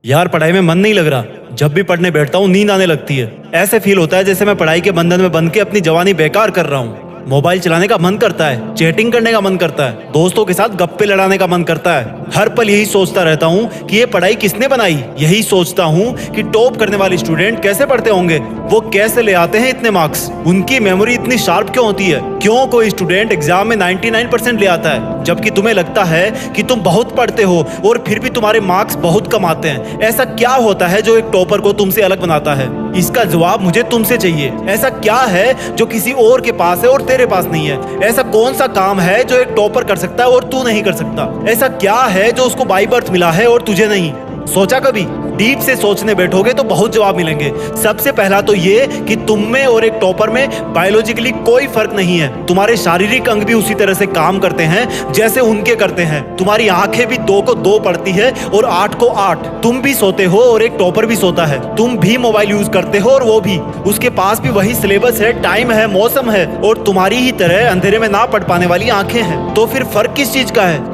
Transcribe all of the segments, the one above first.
यार पढ़ाई में मन नहीं लग रहा। जब भी पढ़ने बैठता हूँ नींद आने लगती है। ऐसे फील होता है जैसे मैं पढ़ाई के बंधन में बंध के अपनी जवानी बेकार कर रहा हूँ। मोबाइल चलाने का मन करता है, चैटिंग करने का मन करता है, दोस्तों के साथ गप्पे लड़ाने का मन करता है। हर पल यही सोचता रहता हूँ कि ये पढ़ाई किसने बनाई। यही सोचता हूँ कि टॉप करने वाले स्टूडेंट कैसे पढ़ते होंगे, वो कैसे ले आते हैं इतने मार्क्स, उनकी मेमोरी इतनी शार्प क्यों होती है, क्यों कोई स्टूडेंट एग्जाम में 99% ले आता है जबकि तुम्हें लगता है कि तुम बहुत पढ़ते हो और फिर भी तुम्हारे मार्क्स बहुत कम आते हैं। ऐसा क्या होता है जो एक टॉपर को तुमसे अलग बनाता है? इसका जवाब मुझे तुमसे चाहिए। ऐसा क्या है जो किसी और के पास है और तेरे पास नहीं है? ऐसा कौन सा काम है जो एक टॉपर कर सकता है और तू नहीं कर सकता? ऐसा क्या है जो उसको बाय बर्थ मिला है और तुझे नहीं? सोचा कभी? डीप से सोचने बैठोगे तो बहुत जवाब मिलेंगे। सबसे पहला तो ये कि तुम में और एक टॉपर में बायोलॉजिकली कोई फर्क नहीं है। तुम्हारे शारीरिक अंग भी उसी तरह से काम करते हैं जैसे उनके करते हैं। तुम्हारी आंखें भी 2 को 2 पढ़ती है और 8 को 8। तुम भी सोते हो और एक टॉपर भी सोता है। तुम भी मोबाइल यूज करते हो और वो भी। उसके पास भी वही सिलेबस है, टाइम है, मौसम है और तुम्हारी ही तरह अंधेरे में ना पढ़ पाने वाली आंखें हैं। तो फिर फर्क किस चीज का है?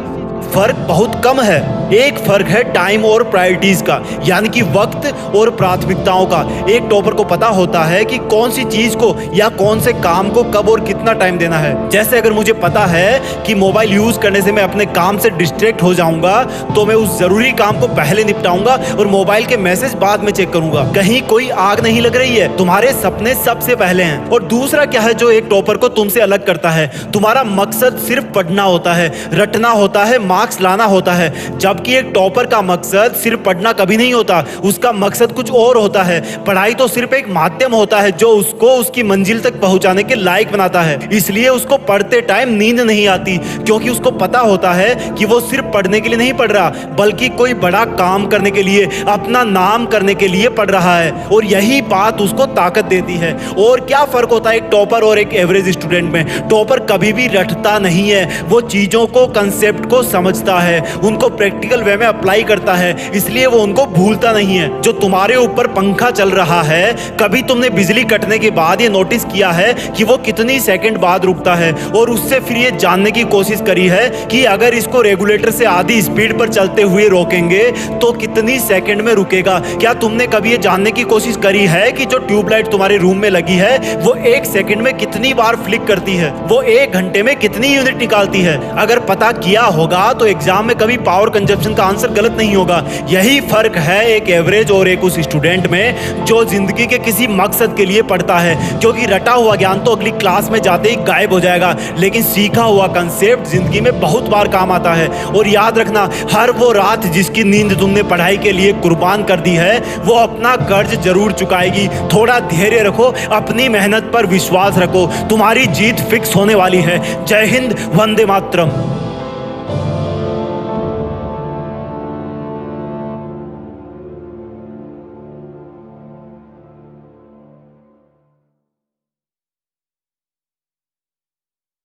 फर्क बहुत कम है। एक फर्क है टाइम और प्रायोरिटीज का, यानी कि वक्त और प्राथमिकताओं का। एक टॉपर को पता होता है कि कौन सी चीज को या कौन से काम को कब और कितना टाइम देना है। जैसे अगर मुझे पता है कि मोबाइल यूज करने से मैं अपने काम से डिस्ट्रैक्ट हो जाऊंगा तो मैं उस जरूरी काम को पहले निपटाऊंगा और मोबाइल के मैसेज बाद में चेक करूंगा। कहीं कोई आग नहीं लग रही है, तुम्हारे सपने सबसे पहले हैं। और दूसरा क्या है जो एक टॉपर को तुमसे अलग करता है? तुम्हारा मकसद सिर्फ पढ़ना होता है, रटना होता है, मार्क्स लाना होता है। जबकि एक टॉपर का मकसद सिर्फ पढ़ना कभी नहीं होता, उसका मकसद कुछ और होता है। पढ़ाई तो सिर्फ एक माध्यम होता है जो उसको उसकी मंजिल तक पहुंचाने के लायक बनाता है। इसलिए उसको पढ़ते टाइम नींद नहीं आती, क्योंकि उसको पता होता है कि वो सिर्फ पढ़ने के लिए नहीं पढ़ रहा बल्कि कोई बड़ा काम करने के लिए, अपना नाम करने के लिए पढ़ रहा है। और यही बात उसको ताकत देती है। और क्या फर्क होता है एक टॉपर और एक एवरेज स्टूडेंट में? टॉपर कभी भी रटता नहीं है, वो चीजों को, कंसेप्ट को समझता है, उनको प्रैक्टिकल वे में अप्लाई करता है, इसलिए वो उनको भूलता नहीं है। जो तुम्हारे ऊपर पंखा चल रहा है, कभी तुमने बिजली कटने के बाद ये नोटिस किया है कि वो कितनी सेकंड बाद रुकता है? और उससे फिर ये जानने की कोशिश करी है कि अगर इसको रेगुलेटर से आधी स्पीड पर चलते हुए रोकेंगे तो कितनी सेकंड में रुकेगा? क्या तुमने कभी ये जानने की कोशिश करी है कि जो ट्यूबलाइट तुम्हारे रूम में लगी है वो 1 सेकंड में कितनी बार फ्लिक करती है? वो 1 घंटे में कितनी यूनिट निकालती है? अगर पता किया होगा तो एग्जाम में कभी पावर कंजप्शन का आंसर गलत नहीं होगा। यही फर्क है एक एवरेज और एक उस स्टूडेंट में जो जिंदगी के किसी मकसद के लिए पढ़ता है। क्योंकि रटा हुआ ज्ञान तो अगली क्लास में जाते ही गायब हो जाएगा, लेकिन सीखा हुआ कंसेप्ट जिंदगी में बहुत बार काम आता है। और याद रखना, हर वो रात जिसकी नींद तुमने पढ़ाई के लिए कुर्बान कर दी है वो अपना कर्ज जरूर चुकाएगी। थोड़ा धैर्य रखो, अपनी मेहनत पर विश्वास रखो, तुम्हारी जीत फिक्स होने वाली है। जय हिंद, वंदे मातरम।